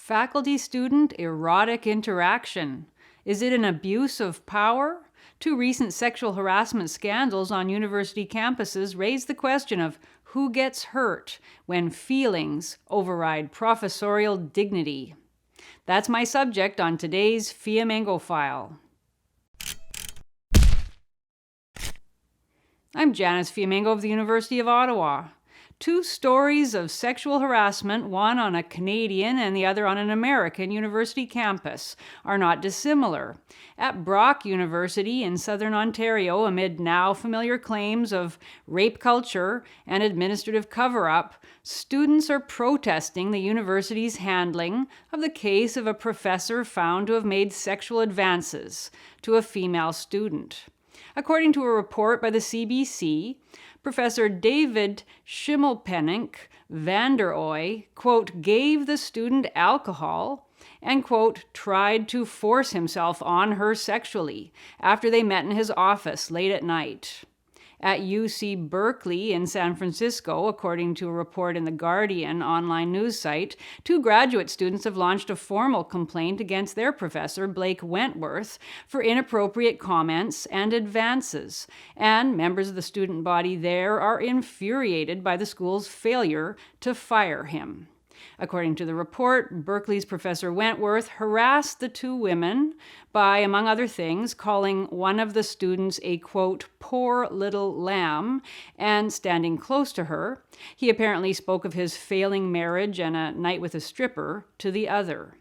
Faculty-student erotic interaction. Is it an abuse of power? Two recent sexual harassment scandals on university campuses raise the question of who gets hurt when feelings override professorial dignity. That's my subject on today's Fiamengo File. I'm Janice Fiamengo of the University of Ottawa. Two stories of sexual harassment, one on a Canadian and the other on an American university campus, are not dissimilar. At Brock University in southern Ontario, amid now familiar claims of rape culture and administrative cover-up, students are protesting the university's handling of the case of a professor found to have made sexual advances to a female student. According to a report by the CBC, Professor David Schimmelpenninck van der Ooy, quote, gave the student alcohol and, quote, tried to force himself on her sexually after they met in his office late at night. At UC Berkeley in San Francisco, according to a report in The Guardian online news site, two graduate students have launched a formal complaint against their professor, Blake Wentworth, for inappropriate comments and advances, and members of the student body there are infuriated by the school's failure to fire him. According to the report, Berkeley's Professor Wentworth harassed the two women by, among other things, calling one of the students a, quote, poor little lamb, and standing close to her. He apparently spoke of his failing marriage and a night with a stripper to the other.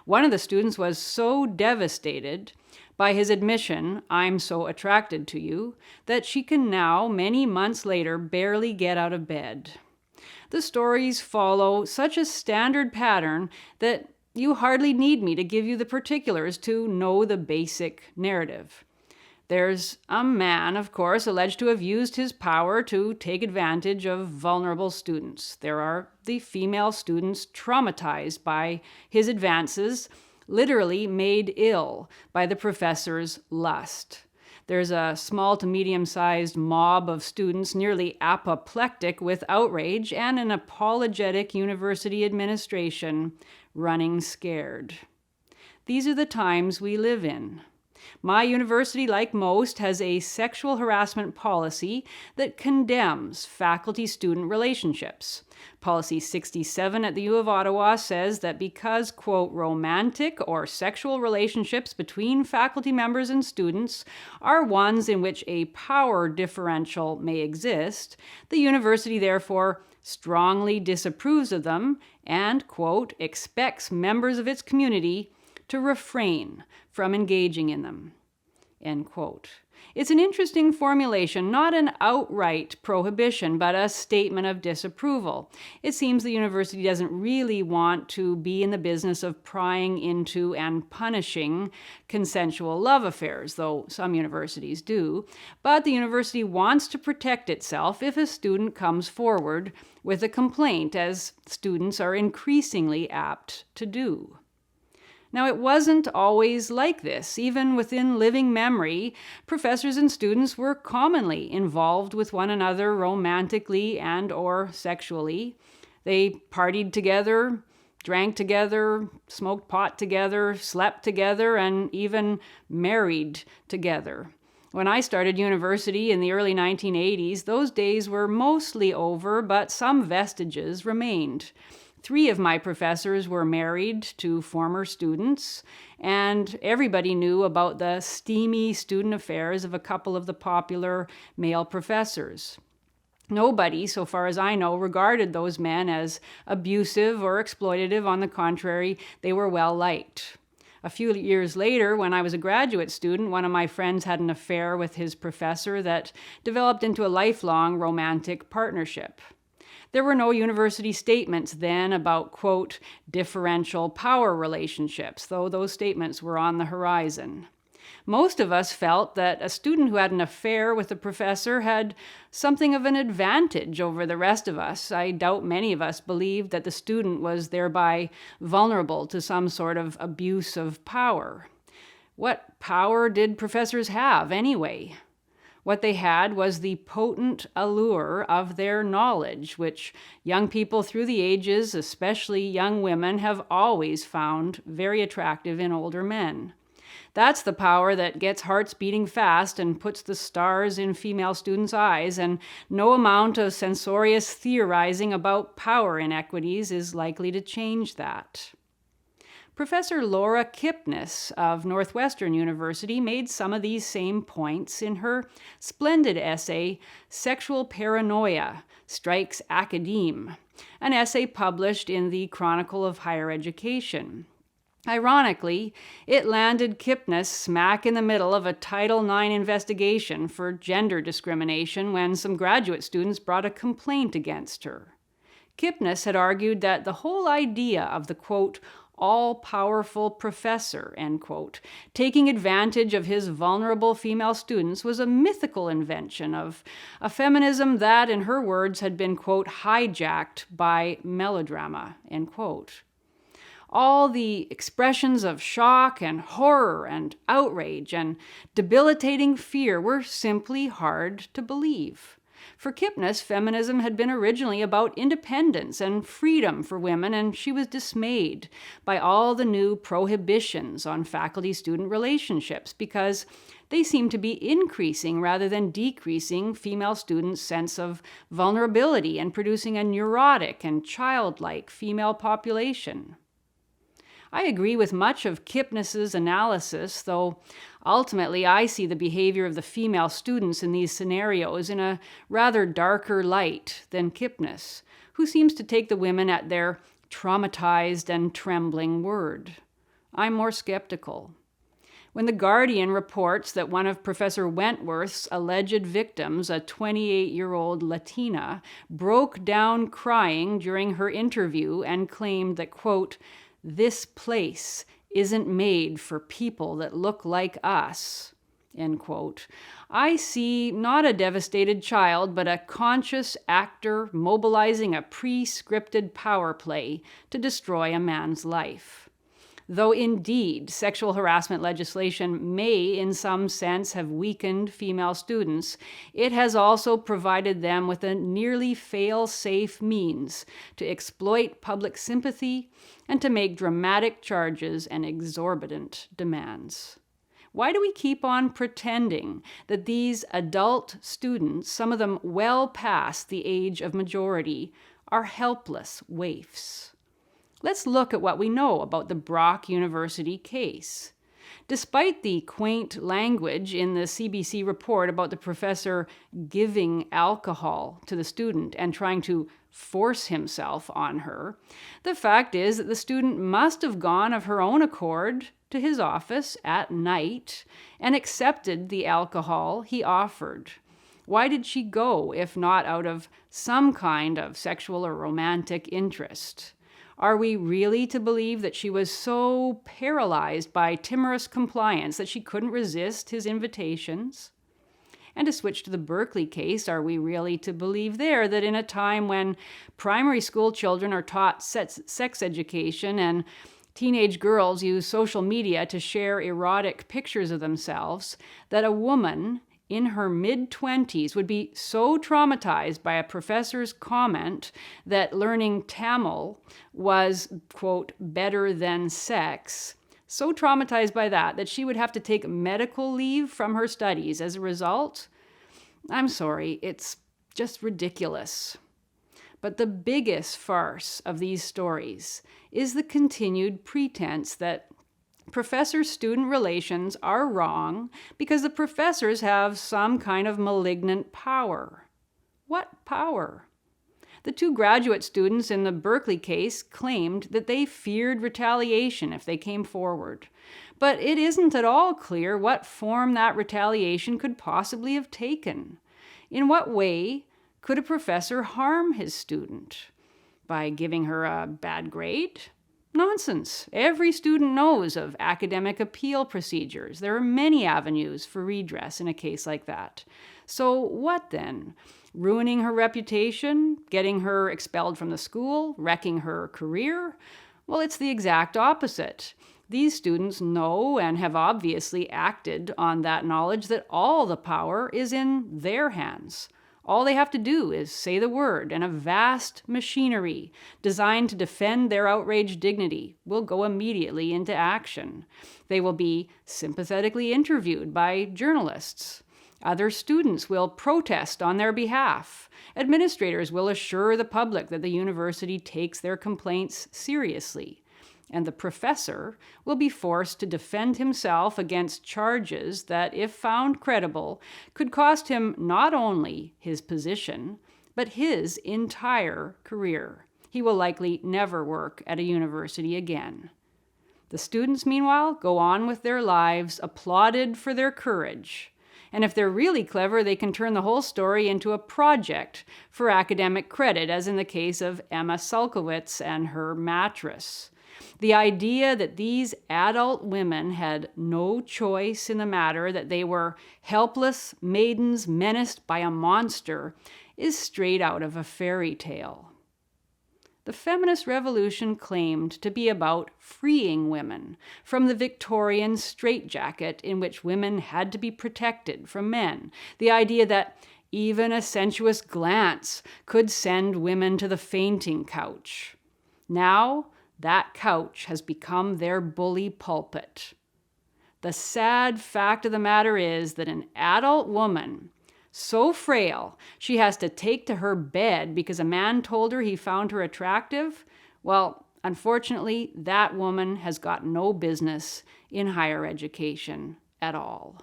One of the students was so devastated by his admission, I'm so attracted to you, that she can now, many months later, barely get out of bed. The stories follow such a standard pattern that you hardly need me to give you the particulars to know the basic narrative. There's a man, of course, alleged to have used his power to take advantage of vulnerable students. There are the female students traumatized by his advances, literally made ill by the professor's lust. There's a small to medium-sized mob of students nearly apoplectic with outrage and an apologetic university administration running scared. These are the times we live in. My university, like most, has a sexual harassment policy that condemns faculty-student relationships. Policy 67 at the U of Ottawa says that because, quote, romantic or sexual relationships between faculty members and students are ones in which a power differential may exist, the university therefore strongly disapproves of them and, quote, expects members of its community to refrain from engaging in them, end quote. It's an interesting formulation, not an outright prohibition, but a statement of disapproval. It seems the university doesn't really want to be in the business of prying into and punishing consensual love affairs, though some universities do. But the university wants to protect itself if a student comes forward with a complaint, as students are increasingly apt to do. Now, it wasn't always like this. Even within living memory, professors and students were commonly involved with one another romantically and or sexually. They partied together, drank together, smoked pot together, slept together, and even married together. When I started university in the early 1980s, those days were mostly over, but some vestiges remained. 3 of my professors were married to former students, and everybody knew about the steamy student affairs of a couple of the popular male professors. Nobody, so far as I know, regarded those men as abusive or exploitative. On the contrary, they were well liked. A few years later, when I was a graduate student, one of my friends had an affair with his professor that developed into a lifelong romantic partnership. There were no university statements then about, quote, differential power relationships, though those statements were on the horizon. Most of us felt that a student who had an affair with a professor had something of an advantage over the rest of us. I doubt many of us believed that the student was thereby vulnerable to some sort of abuse of power. What power did professors have anyway? What they had was the potent allure of their knowledge, which young people through the ages, especially young women, have always found very attractive in older men. That's the power that gets hearts beating fast and puts the stars in female students' eyes, and no amount of censorious theorizing about power inequities is likely to change that. Professor Laura Kipnis of Northwestern University made some of these same points in her splendid essay, Sexual Paranoia Strikes Academe, an essay published in the Chronicle of Higher Education. Ironically, it landed Kipnis smack in the middle of a Title IX investigation for gender discrimination when some graduate students brought a complaint against her. Kipnis had argued that the whole idea of the, quote, all-powerful professor, end quote, taking advantage of his vulnerable female students was a mythical invention of a feminism that, in her words, had been, quote, hijacked by melodrama, end quote. All the expressions of shock and horror and outrage and debilitating fear were simply hard to believe. For Kipnis, feminism had been originally about independence and freedom for women, and she was dismayed by all the new prohibitions on faculty-student relationships because they seemed to be increasing rather than decreasing female students' sense of vulnerability and producing a neurotic and childlike female population. I agree with much of Kipnis's analysis, though ultimately I see the behavior of the female students in these scenarios in a rather darker light than Kipnis, who seems to take the women at their traumatized and trembling word. I'm more skeptical. When The Guardian reports that one of Professor Wentworth's alleged victims, a 28-year-old Latina, broke down crying during her interview and claimed that, quote, this place isn't made for people that look like us, end quote, I see not a devastated child, but a conscious actor mobilizing a pre-scripted power play to destroy a man's life. Though indeed sexual harassment legislation may in some sense have weakened female students, it has also provided them with a nearly fail-safe means to exploit public sympathy and to make dramatic charges and exorbitant demands. Why do we keep on pretending that these adult students, some of them well past the age of majority, are helpless waifs? Let's look at what we know about the Brock University case. Despite the quaint language in the CBC report about the professor giving alcohol to the student and trying to force himself on her, the fact is that the student must have gone of her own accord to his office at night and accepted the alcohol he offered. Why did she go, if not out of some kind of sexual or romantic interest? Are we really to believe that she was so paralyzed by timorous compliance that she couldn't resist his invitations? And to switch to the Berkeley case, are we really to believe there that in a time when primary school children are taught sex education and teenage girls use social media to share erotic pictures of themselves, that a woman in her mid-20s would be so traumatized by a professor's comment that learning Tamil was, quote, better than sex, so traumatized by that she would have to take medical leave from her studies as a result? I'm sorry, it's just ridiculous. But the biggest farce of these stories is the continued pretense that professor-student relations are wrong because the professors have some kind of malignant power. What power? The two graduate students in the Berkeley case claimed that they feared retaliation if they came forward. But it isn't at all clear what form that retaliation could possibly have taken. In what way could a professor harm his student? By giving her a bad grade? Nonsense. Every student knows of academic appeal procedures. There are many avenues for redress in a case like that. So what then? Ruining her reputation? Getting her expelled from the school? Wrecking her career? Well, it's the exact opposite. These students know and have obviously acted on that knowledge that all the power is in their hands. All they have to do is say the word, and a vast machinery designed to defend their outraged dignity will go immediately into action. They will be sympathetically interviewed by journalists. Other students will protest on their behalf. Administrators will assure the public that the university takes their complaints seriously. And the professor will be forced to defend himself against charges that, if found credible, could cost him not only his position, but his entire career. He will likely never work at a university again. The students, meanwhile, go on with their lives, applauded for their courage. And if they're really clever, they can turn the whole story into a project for academic credit, as in the case of Emma Sulkowicz and her mattress. The idea that these adult women had no choice in the matter, that they were helpless maidens menaced by a monster, is straight out of a fairy tale. The feminist revolution claimed to be about freeing women from the Victorian straitjacket in which women had to be protected from men. The idea that even a sensuous glance could send women to the fainting couch. Now, that couch has become their bully pulpit. The sad fact of the matter is that an adult woman, so frail she has to take to her bed because a man told her he found her attractive, well, unfortunately, that woman has got no business in higher education at all.